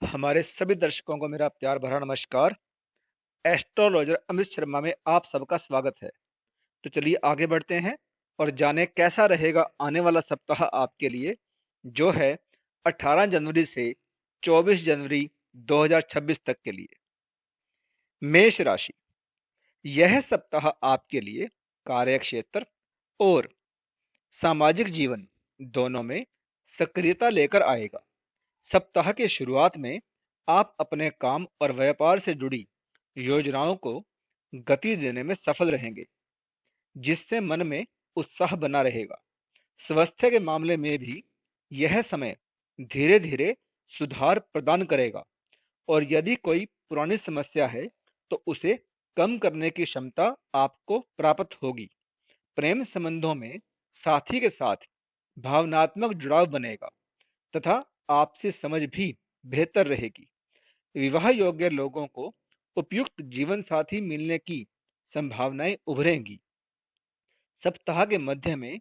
हमारे सभी दर्शकों को मेरा प्यार भरा नमस्कार। एस्ट्रोलॉजर अमित शर्मा में आप सबका स्वागत है। तो चलिए आगे बढ़ते हैं और जाने कैसा रहेगा आने वाला सप्ताह आपके लिए, जो है 18 जनवरी से 24 जनवरी 2026 तक के लिए। मेष राशि। यह सप्ताह आपके लिए कार्यक्षेत्र और सामाजिक जीवन दोनों में सक्रियता लेकर आएगा। सप्ताह की शुरुआत में आप अपने काम और व्यापार से जुड़ी योजनाओं को गति देने में सफल रहेंगे, जिससे मन में उत्साह बना रहेगा। स्वास्थ्य के मामले में भी यह समय धीरे धीरे सुधार प्रदान करेगा और यदि कोई पुरानी समस्या है तो उसे कम करने की क्षमता आपको प्राप्त होगी। प्रेम संबंधों में साथी के साथ भावनात्मक जुड़ाव बनेगा तथा आपसी समझ भी बेहतर रहेगी। विवाह योग्य लोगों को उपयुक्त जीवन साथी मिलने की संभावनाएं उभरेंगी। सप्ताह के मध्य में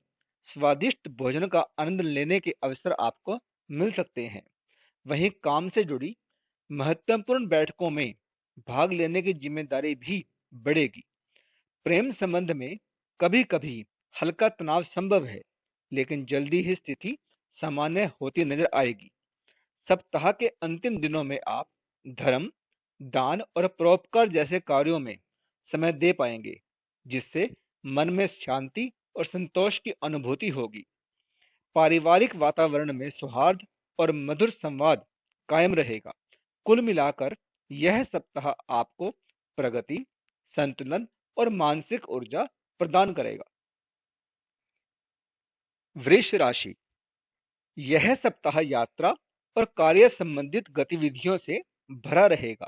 स्वादिष्ट भोजन का आनंद लेने के अवसर आपको मिल सकते हैं। वहीं काम से जुड़ी महत्वपूर्ण बैठकों में भाग लेने की जिम्मेदारी भी बढ़ेगी। प्रेम संबंध में कभी कभी हल्का तनाव संभव है, लेकिन जल्दी ही स्थिति सामान्य होती नजर आएगी। सप्ताह के अंतिम दिनों में आप धर्म, दान और परोपकार जैसे कार्यों में समय दे पाएंगे, जिससे मन में शांति और संतोष की अनुभूति होगी। पारिवारिक वातावरण में सौहार्द और मधुर संवाद कायम रहेगा। कुल मिलाकर यह सप्ताह आपको प्रगति, संतुलन और मानसिक ऊर्जा प्रदान करेगा। वृष राशि। यह सप्ताह यात्रा और कार्य संबंधित गतिविधियों से भरा रहेगा।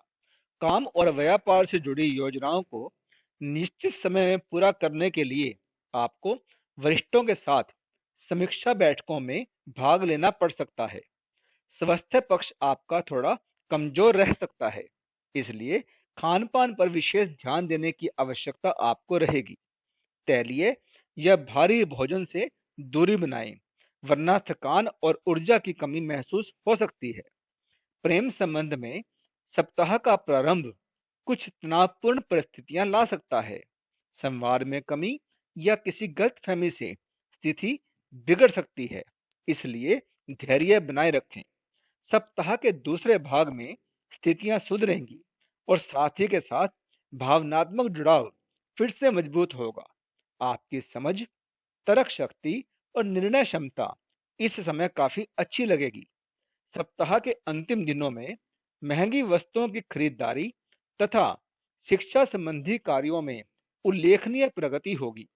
काम और व्यापार से जुड़ी योजनाओं को निश्चित समय में पूरा करने के लिए आपको वरिष्ठों के साथ समीक्षा बैठकों में भाग लेना पड़ सकता है। स्वास्थ्य पक्ष आपका थोड़ा कमजोर रह सकता है, इसलिए खान पान पर विशेष ध्यान देने की आवश्यकता आपको रहेगी। तैलीय या भारी भोजन से दूरी बनाएं, वरना थकान और ऊर्जा की कमी महसूस हो सकती है। प्रेम संबंध में सप्ताह का प्रारंभ कुछ तनावपूर्ण परिस्थितियां ला सकता है। संवाद में कमी या किसी गलतफहमी से स्थिति बिगड़ सकती है, इसलिए धैर्य बनाए रखें। सप्ताह के दूसरे भाग में स्थितियां सुधरेंगी और साथी के साथ भावनात्मक जुड़ाव फिर से मजबूत होगा। आपकी समझ, तर्क शक्ति और निर्णय क्षमता इस समय काफी अच्छी लगेगी। सप्ताह के अंतिम दिनों में महंगी वस्तुओं की खरीदारी तथा शिक्षा संबंधी कार्यों में उल्लेखनीय प्रगति होगी।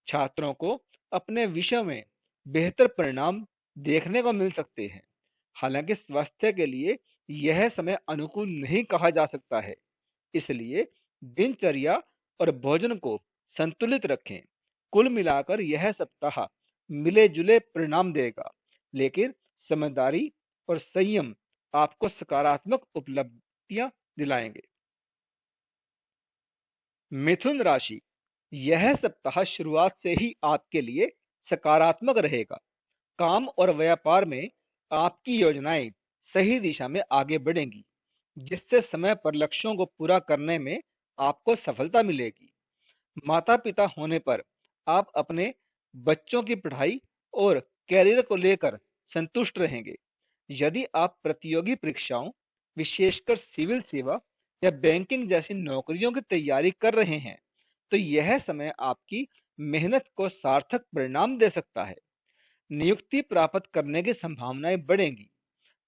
छात्रों को अपने विषय में बेहतर परिणाम देखने को मिल सकते हैं। हालांकि स्वास्थ्य के लिए यह समय अनुकूल नहीं कहा जा सकता है, इसलिए दिनचर्या और भोजन को संतुलित रखें। कुल मिलाकर यह सप्ताह मिले जुले परिणाम देगा, लेकिन समझदारी और संयम आपको सकारात्मक उपलब्धियां दिलाएंगे। मिथुन राशि। यह सप्ताह शुरुआत से ही आपके लिए सकारात्मक रहेगा। काम और व्यापार में आपकी योजनाएं सही दिशा में आगे बढ़ेंगी, जिससे समय पर लक्ष्यों को पूरा करने में आपको सफलता मिलेगी। माता पिता होने पर आप अपने बच्चों की पढ़ाई और कैरियर को लेकर संतुष्ट रहेंगे। यदि आप प्रतियोगी परीक्षाओं, विशेषकर सिविल सेवा या बैंकिंग जैसी नौकरियों की तैयारी कर रहे हैं, तो यह समय आपकी मेहनत को सार्थक परिणाम दे सकता है। नियुक्ति प्राप्त करने की संभावनाएं बढ़ेंगी।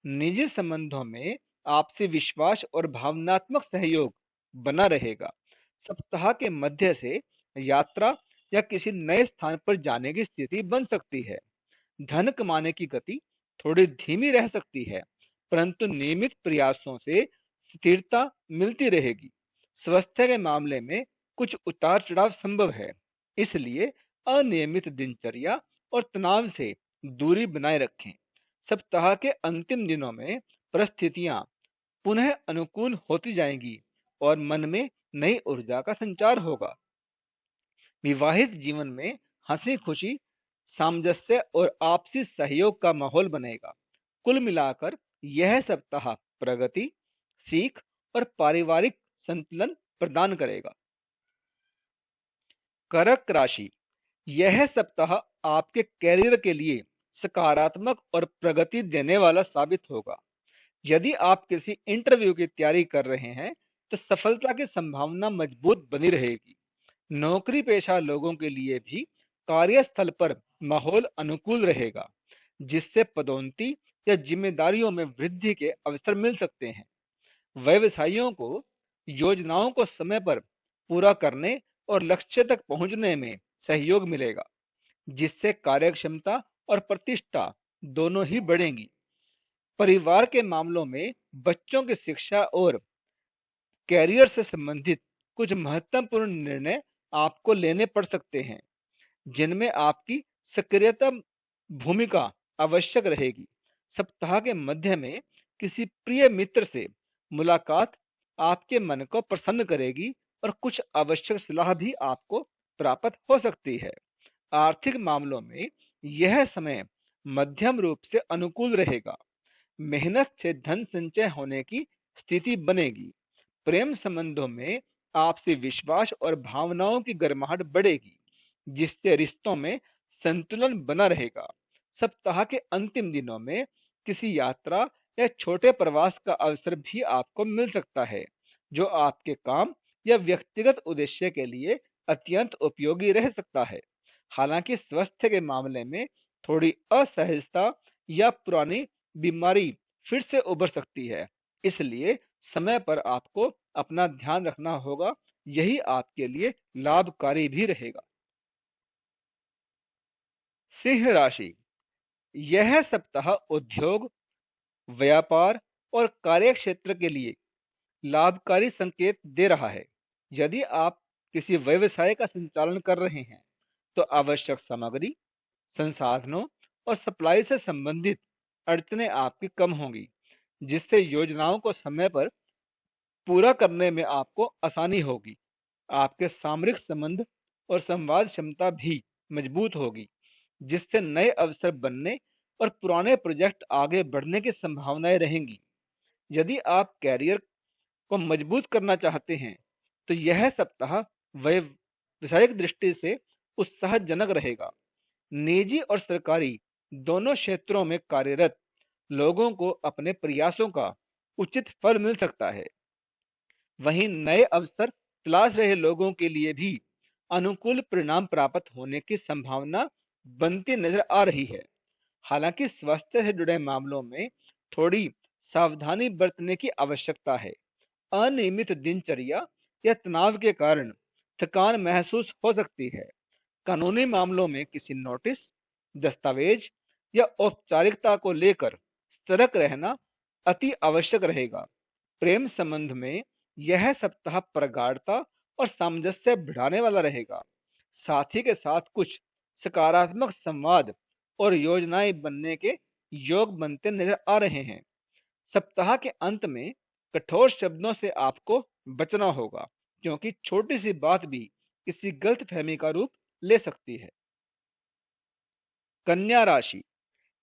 निजी संबंधों में आपसी विश्वास और भावनात्मक सहयोग बना रहेगा। सप्ताह के मध्य से यात्रा या किसी नए स्थान पर जाने की स्थिति बन सकती है। धन कमाने की गति थोड़ी धीमी रह सकती है, परंतु नियमित प्रयासों से स्थिरता मिलती रहेगी। स्वास्थ्य के मामले में कुछ उतार चढ़ाव संभव है, इसलिए अनियमित दिनचर्या और तनाव से दूरी बनाए रखें। सप्ताह के अंतिम दिनों में परिस्थितियां पुनः अनुकूल होती जाएंगी और मन में नई ऊर्जा का संचार होगा। विवाहित जीवन में हंसी खुशी, सामंजस्य और आपसी सहयोग का माहौल बनेगा। कुल मिलाकर यह सप्ताह प्रगति, सीख और पारिवारिक संतुलन प्रदान करेगा। कर्क राशि, यह सप्ताह आपके कैरियर के लिए सकारात्मक और प्रगति देने वाला साबित होगा। यदि आप किसी इंटरव्यू की तैयारी कर रहे हैं तो सफलता की संभावना मजबूत बनी रहेगी। नौकरी पेशा लोगों के लिए भी कार्यस्थल पर माहौल अनुकूल रहेगा, जिससे पदोन्नति या जिम्मेदारियों में वृद्धि के अवसर मिल सकते हैं। व्यवसायियों को योजनाओं को समय पर पूरा करने और लक्ष्य तक पहुंचने में सहयोग मिलेगा, जिससे कार्यक्षमता और प्रतिष्ठा दोनों ही बढ़ेंगी। परिवार के मामलों में बच्चों की शिक्षा और कैरियर से संबंधित कुछ महत्वपूर्ण निर्णय आपको लेने पड़ सकते हैं, जिनमें आपकी सक्रियता भूमिका आवश्यक रहेगी। सप्ताह के मध्य में किसी प्रिय मित्र से मुलाकात आपके मन को प्रसन्न करेगी और कुछ आवश्यक सलाह भी आपको प्राप्त हो सकती है। आर्थिक मामलों में यह समय मध्यम रूप से अनुकूल रहेगा। मेहनत से धन संचय होने की स्थिति बनेगी। प्रेम संबंधों में आपसी विश्वास और भावनाओं की गर्माहट बढ़ेगी, जिससे रिश्तों में संतुलन बना रहेगा। सप्ताह के अंतिम दिनों में किसी यात्रा या छोटे प्रवास का अवसर भी आपको मिल सकता है, जो आपके काम या व्यक्तिगत उद्देश्य के लिए अत्यंत उपयोगी रह सकता है। हालांकि स्वास्थ्य के मामले में थोड़ी असहजता या पुरानी बीमारी फिर से उभर सकती है, इसलिए समय पर आपको अपना ध्यान रखना होगा। यही आपके लिए लाभकारी भी रहेगा। सिंह राशि, यह सप्ताह उद्योग, व्यापार और कार्य क्षेत्र के लिए लाभकारी संकेत दे रहा है। यदि आप किसी व्यवसाय का संचालन कर रहे हैं तो आवश्यक सामग्री, संसाधनों और सप्लाई से संबंधित अड़चनें आपकी कम होंगी, जिससे योजनाओं को समय पर पूरा करने में आपको आसानी होगी। आपके सामरिक संबंध और संवाद क्षमता भी मजबूत होगी, जिससे नए अवसर बनने और पुराने प्रोजेक्ट आगे बढ़ने की संभावनाएं रहेंगी। यदि आप कैरियर को मजबूत करना चाहते हैं तो यह सप्ताह व्यावसायिक दृष्टि से उत्साहजनक रहेगा। निजी और सरकारी दोनों क्षेत्रों में कार्यरत लोगों को अपने प्रयासों का उचित फल मिल सकता है। वहीं नए अवसर तलाश रहे लोगों के लिए भी अनुकूल परिणाम प्राप्त होने की संभावना बनती नजर आ रही है। हालांकि स्वास्थ्य से जुड़े मामलों में थोड़ी सावधानी बरतने की आवश्यकता है। अनियमित दिनचर्या या तनाव के कारण थकान महसूस हो सकती है। कानूनी मामलों में किसी नोटिस, दस्तावेज या औपचारिकता को लेकर सतर्क रहना अति आवश्यक रहेगा। प्रेम संबंध में यह सप्ताह प्रगाढ़ता और सामंजस्य बढ़ाने वाला रहेगा। साथी के साथ कुछ सकारात्मक संवाद और योजनाएं बनने के योग बनते नजर आ रहे हैं। सप्ताह के अंत में कठोर शब्दों से आपको बचना होगा, क्योंकि छोटी सी बात भी किसी गलत फहमी का रूप ले सकती है। कन्या राशि,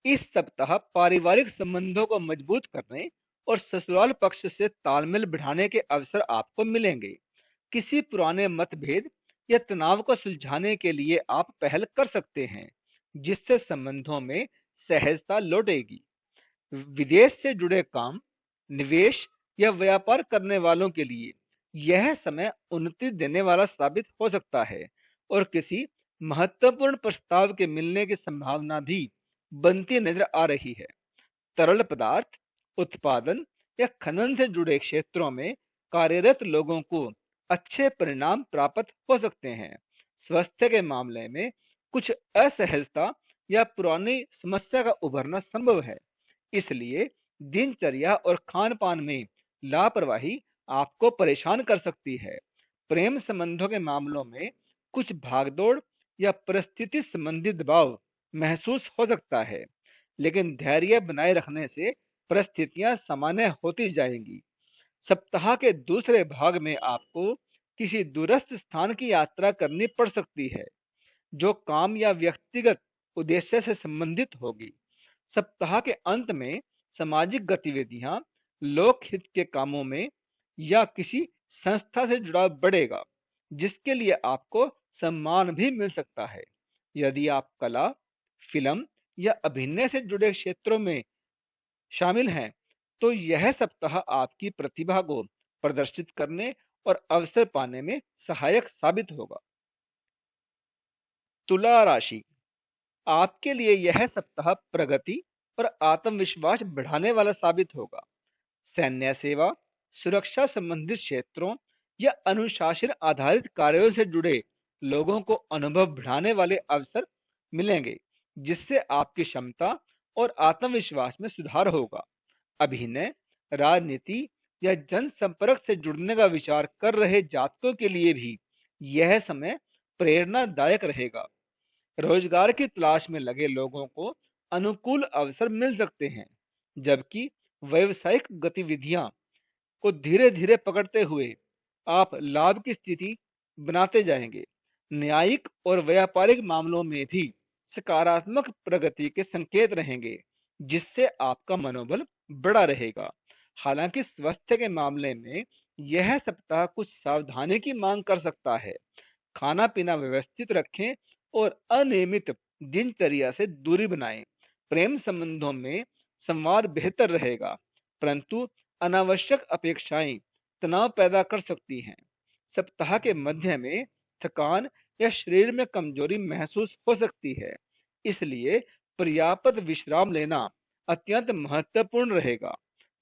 इस सप्ताह पारिवारिक संबंधों को मजबूत करने और ससुराल पक्ष से तालमेल बढ़ाने के अवसर आपको मिलेंगे। किसी पुराने मतभेद या तनाव को सुलझाने के लिए आप पहल कर सकते हैं, जिससे संबंधों में सहजता लौटेगी। विदेश से जुड़े काम, निवेश या व्यापार करने वालों के लिए यह समय उन्नति देने वाला साबित हो सकता है और किसी महत्वपूर्ण प्रस्ताव के मिलने की संभावना भी बनती नजर आ रही है। तरल पदार्थ उत्पादन या खनन से जुड़े क्षेत्रों में कार्यरत लोगों को अच्छे परिणाम प्राप्त हो सकते हैं। स्वास्थ्य के मामले में कुछ असहजता या पुरानी समस्या का उभरना संभव है, इसलिए दिनचर्या और खान पान में लापरवाही आपको परेशान कर सकती है। प्रेम संबंधों के मामलों में कुछ भागदौड़ या परिस्थिति संबंधी दबाव महसूस हो सकता है, लेकिन धैर्य बनाए रखने से परिस्थितियां सामान्य होती जाएंगी। सप्ताह के दूसरे भाग में आपको किसी दूरस्थ स्थान की यात्रा करनी पड़ सकती है, जो काम या व्यक्तिगत उद्देश्य से संबंधित होगी। सप्ताह के अंत में सामाजिक गतिविधियां लोकहित के कामों में या किसी संस्था से जुड़ाव बढ़ेगा, जिसके लिए आपको सम्मान भी मिल सकता है। यदि आप कला, फिल्म या अभिनय से जुड़े क्षेत्रों में शामिल हैं, तो यह सप्ताह आपकी प्रतिभा को प्रदर्शित करने और अवसर पाने में सहायक साबित होगा। तुला राशि, आपके लिए यह सप्ताह प्रगति और आत्मविश्वास बढ़ाने वाला साबित होगा। सैन्य सेवा, सुरक्षा संबंधित क्षेत्रों या अनुशासन आधारित कार्यों से जुड़े लोगों को अनुभव बढ़ाने वाले अवसर मिलेंगे, जिससे आपकी क्षमता और आत्मविश्वास में सुधार होगा। अभिनय, राजनीति या जनसंपर्क से जुड़ने का विचार कर रहे जातकों के लिए भी यह समय प्रेरणादायक रहेगा। रोजगार की तलाश में लगे लोगों को अनुकूल अवसर मिल सकते हैं, जबकि व्यावसायिक गतिविधियां को धीरे धीरे पकड़ते हुए आप लाभ की स्थिति बनाते जाएंगे। न्यायिक और व्यापारिक मामलों में भी सकारात्मक प्रगति के संकेत रहेंगे, जिससे आपका मनोबल बड़ा रहेगा। हालांकि स्वास्थ्य के मामले में यह सप्ताह कुछ सावधानी की मांग कर सकता है। खाना पीना व्यवस्थित रखें और अनियमित दिनचर्या से दूरी बनाएं। प्रेम संबंधों में संवाद बेहतर रहेगा, परंतु अनावश्यक अपेक्षाएं तनाव पैदा कर सकती हैं। सप्ताह के मध्य में थकान या शरीर में कमजोरी महसूस हो सकती है, इसलिए पर्याप्त विश्राम लेना अत्यंत महत्वपूर्ण रहेगा।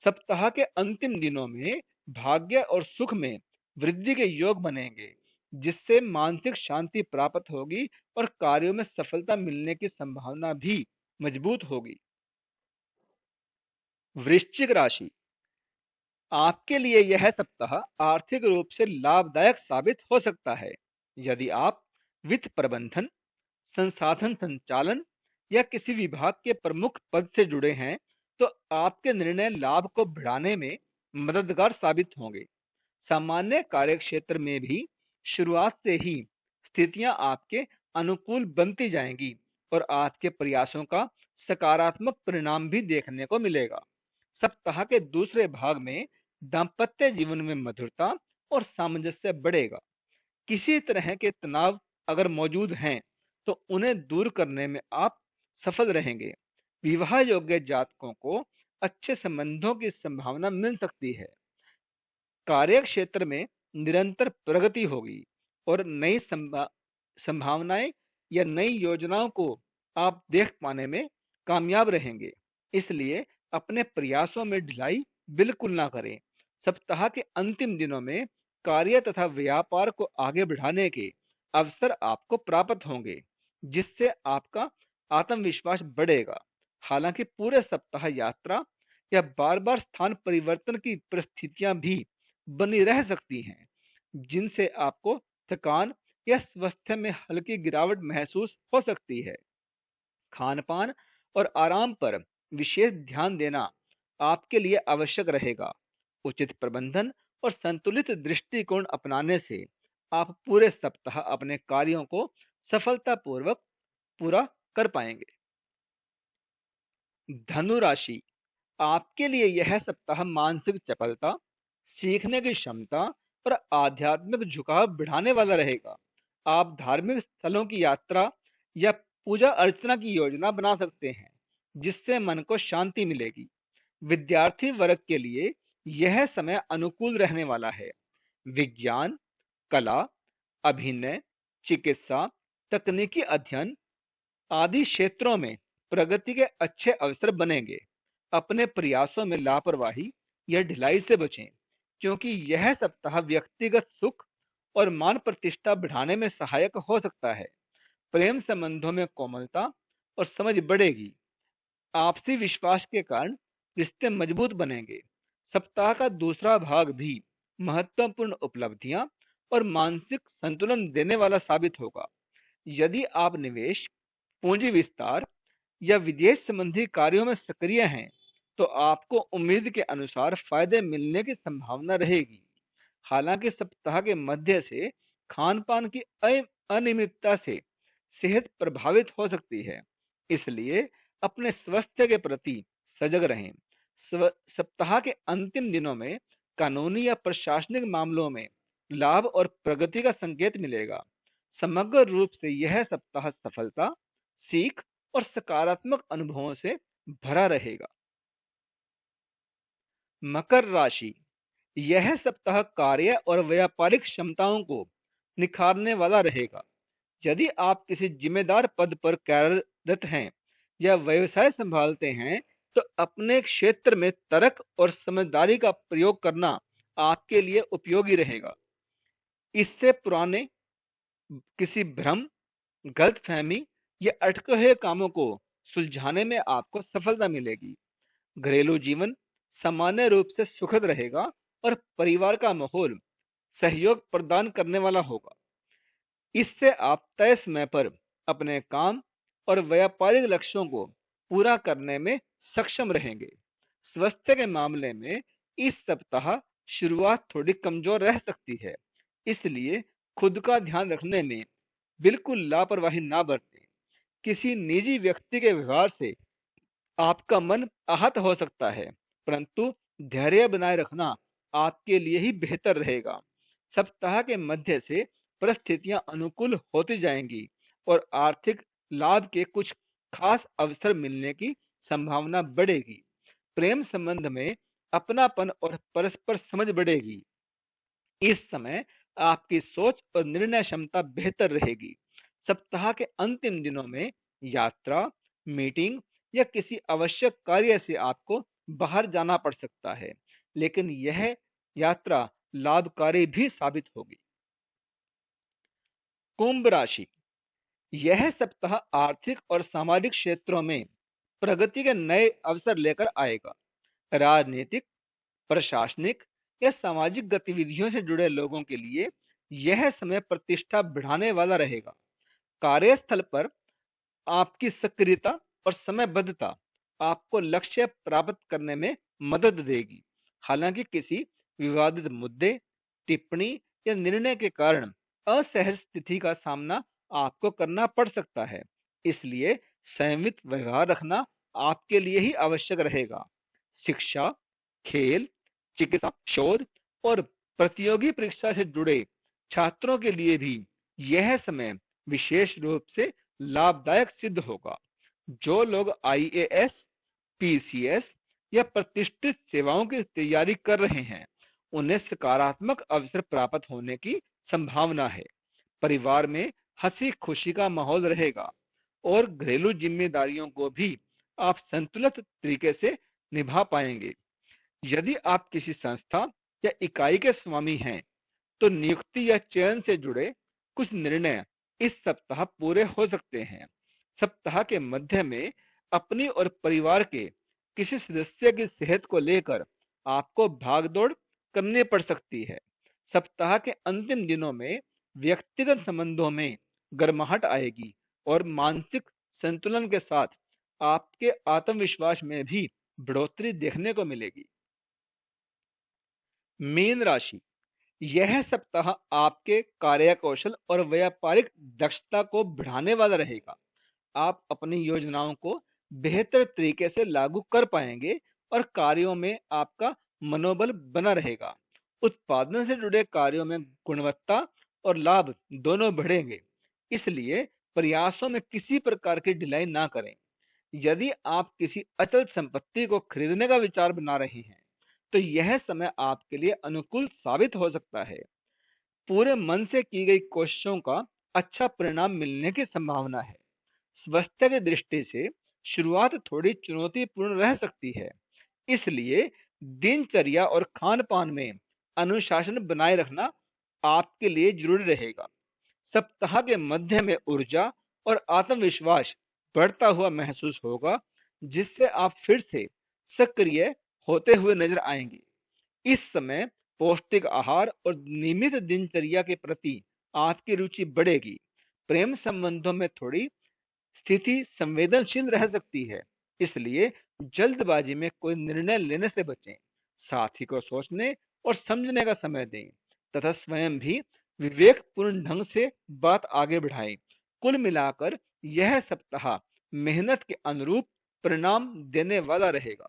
सप्ताह के अंतिम दिनों में भाग्य और सुख में वृद्धि के योग बनेंगे, जिससे मानसिक शांति प्राप्त होगी और कार्यों में सफलता मिलने की संभावना भी मजबूत होगी। वृश्चिक राशि, आपके लिए यह सप्ताह आर्थिक रूप से लाभदायक साबित हो सकता है। यदि आप वित्त प्रबंधन, संसाधन संचालन या किसी विभाग के प्रमुख पद से जुड़े हैं, तो आपके निर्णय लाभ को बढ़ाने में मददगार साबित होंगे। सामान्य कार्यक्षेत्र में भी शुरुआत से ही स्थितियां आपके अनुकूल बनती जाएंगी और आपके प्रयासों का सकारात्मक परिणाम भी देखने को मिलेगा। सप्ताह के दूसरे भाग में दाम्पत्य जीवन में मधुरता और सामंजस्य बढ़ेगा। किसी तरह के तनाव अगर मौजूद हैं, तो उन्हें दूर करने में आप सफल रहेंगे। विवाह योग्य जातकों को अच्छे संबंधों की संभावना मिल सकती है। कार्य क्षेत्र में निरंतर प्रगति होगी और नई संभावनाएं या नई योजनाओं को आप देख पाने में कामयाब रहेंगे। इसलिए अपने प्रयासों में ढिलाई बिल्कुल ना करें। सप्ताह के अंतिम दिनों में कार्य तथा व्यापार को आगे बढ़ाने के अवसर आपको प्राप्त होंगे, जिससे आपका आत्मविश्वास बढ़ेगा। हालांकि पूरे सप्ताह यात्रा या बार बार स्थान परिवर्तन की परिस्थितियां भी बनी रह सकती हैं, जिनसे आपको थकान या स्वास्थ्य में हल्की गिरावट महसूस हो सकती है। खान पान और आराम पर विशेष ध्यान देना आपके लिए आवश्यक रहेगा। उचित प्रबंधन और संतुलित दृष्टिकोण अपनाने से आप पूरे सप्ताह अपने कार्यों को सफलतापूर्वक पूरा कर पाएंगे। धनु राशि, आपके लिए यह सप्ताह मानसिक चपलता, सीखने की क्षमता और आध्यात्मिक झुकाव बढ़ाने वाला रहेगा। आप धार्मिक स्थलों की यात्रा या पूजा अर्चना की योजना बना सकते हैं, जिससे मन को शांति मिलेगी। विद्यार्थी वर्ग के लिए यह समय अनुकूल रहने वाला है। विज्ञान, कला, अभिनय, चिकित्सा, तकनीकी अध्ययन आदि क्षेत्रों में प्रगति के अच्छे अवसर बनेंगे। अपने प्रयासों में लापरवाही या ढिलाई से बचें, क्योंकि यह सप्ताह व्यक्तिगत सुख और मान प्रतिष्ठा बढ़ाने में सहायक हो सकता है। प्रेम संबंधों में कोमलता और समझ बढ़ेगी। आपसी विश्वास के कारण रिश्ते मजबूत बनेंगे। सप्ताह का दूसरा भाग भी महत्वपूर्ण उपलब्धियां और मानसिक संतुलन देने वाला साबित होगा। यदि आप निवेश, पूंजी विस्तार या विदेश संबंधी कार्यों में सक्रिय हैं, तो आपको उम्मीद के अनुसार फायदे मिलने की संभावना रहेगी। हालांकि सप्ताह के मध्य से खान पान की अनियमितता से सेहत प्रभावित हो सकती है, इसलिए अपने स्वास्थ्य के प्रति सजग रहें। सप्ताह के अंतिम दिनों में कानूनी या प्रशासनिक मामलों में लाभ और प्रगति का संकेत मिलेगा। समग्र रूप से यह सप्ताह सफलता, सीख और सकारात्मक अनुभवों से भरा रहेगा। मकर राशि, यह सप्ताह कार्य और व्यापारिक क्षमताओं को निखारने वाला रहेगा। यदि आप किसी जिम्मेदार पद पर कार्यरत हैं या व्यवसाय संभालते हैं, तो अपने क्षेत्र में तर्क और समझदारी का प्रयोग करना आपके लिए उपयोगी रहेगा। इससे पुराने किसी भ्रम, गलतफहमी या अटके हुए कामों को सुलझाने में आपको सफलता मिलेगी। घरेलू जीवन सामान्य रूप से सुखद रहेगा और परिवार का माहौल सहयोग प्रदान करने वाला होगा। इससे आप तय समय पर अपने काम और व्यापारिक लक्ष्यों को पूरा करने में सक्षम रहेंगे। स्वास्थ्य के मामले में इस सप्ताह शुरुआत थोड़ी कमजोर रह सकती है, इसलिए खुद का ध्यान रखने में बिल्कुल लापरवाही ना बरतें। किसी निजी व्यक्ति के व्यवहार से आपका मन आहत हो सकता है, परंतु धैर्य बनाए रखना आपके लिए ही बेहतर रहेगा। सप्ताह के मध्य से परिस्थितियां अनुकूल होती जाएंगी और आर्थिक लाभ के कुछ खास अवसर मिलने की संभावना बढ़ेगी। प्रेम संबंध में अपनापन और परस्पर समझ बढ़ेगी। इस समय आपकी सोच और निर्णय क्षमता बेहतर रहेगी। सप्ताह के अंतिम दिनों में यात्रा, मीटिंग या किसी आवश्यक कार्य से आपको बाहर जाना पड़ सकता है, लेकिन यह यात्रा लाभकारी भी साबित होगी। कुंभ राशि, यह सप्ताह आर्थिक और सामाजिक क्षेत्रों में प्रगति के नए अवसर लेकर आएगा। राजनीतिक, प्रशासनिक या सामाजिक गतिविधियों से जुड़े लोगों के लिए यह समय प्रतिष्ठा बढ़ाने वाला रहेगा। कार्यस्थल पर आपकी सक्रियता और समयबद्धता आपको लक्ष्य प्राप्त करने में मदद देगी। हालांकि किसी विवादित मुद्दे, टिप्पणी या निर्णय के कारण असहज स्थिति का सामना आपको करना पड़ सकता है, इसलिए संयमित व्यवहार रखना आपके लिए ही आवश्यक रहेगा। शिक्षा, खेल, चिकित्सा, शोध और प्रतियोगी परीक्षा से जुड़े छात्रों के लिए भी यह समय विशेष रूप से लाभदायक सिद्ध होगा। जो लोग आईएएस, पीसीएस या प्रतिष्ठित सेवाओं की तैयारी कर रहे हैं, उन्हें सकारात्मक अवसर प्राप्त होने की संभावना है। परिवार में हंसी खुशी का माहौल रहेगा और घरेलू जिम्मेदारियों को भी आप संतुलित तरीके से निभा पाएंगे। यदि आप किसी संस्था या इकाई के स्वामी हैं, तो नियुक्ति या चयन से जुड़े कुछ निर्णय इस सप्ताह पूरे हो सकते हैं। सप्ताह के मध्य में अपनी और परिवार के किसी सदस्य की सेहत को लेकर आपको भागदौड़ करनी पड़ सकती है। सप्ताह के अंतिम दिनों में व्यक्तिगत संबंधों में गर्माहट आएगी और मानसिक संतुलन के साथ आपके आत्मविश्वास में भी बढ़ोतरी देखने को मिलेगी। मीन राशि, यह सप्ताह आपके कार्यकौशल और व्यापारिक दक्षता को बढ़ाने वाला रहेगा। आप अपनी योजनाओं को बेहतर तरीके से लागू कर पाएंगे और कार्यों में आपका मनोबल बना रहेगा। उत्पादन से जुड़े कार्यों में गुणवत्ता और लाभ दोनों बढ़ेंगे, इसलिए प्रयासों में किसी प्रकार की ढिलाई ना करें। यदि आप किसी अचल संपत्ति को खरीदने का विचार बना रहे हैं, तो यह समय आपके लिए अनुकूल साबित हो सकता है। पूरे मन से की गई कोशिशों का अच्छा परिणाम मिलने की संभावना है। स्वास्थ्य की दृष्टि से शुरुआत थोड़ी चुनौतीपूर्ण रह सकती है, इसलिए दिनचर्या और खान पान में अनुशासन बनाए रखना आपके लिए जरूरी रहेगा। सप्ताह के मध्य में ऊर्जा और आत्मविश्वास बढ़ता हुआ महसूस होगा, जिससे आप फिर से सक्रिय होते हुए नजर आएंगे। इस समय पौष्टिक आहार और नियमित दिनचर्या के प्रति आपकी रुचि बढ़ेगी। प्रेम संबंधों में थोड़ी स्थिति संवेदनशील रह सकती है, इसलिए जल्दबाजी में कोई निर्णय लेने से बचें। साथी को सोचने और समझने का समय दें तथा स्वयं भी विवेकपूर्ण ढंग से बात आगे बढ़ाएं। कुल मिलाकर यह सप्ताह मेहनत के अनुरूप परिणाम देने वाला रहेगा।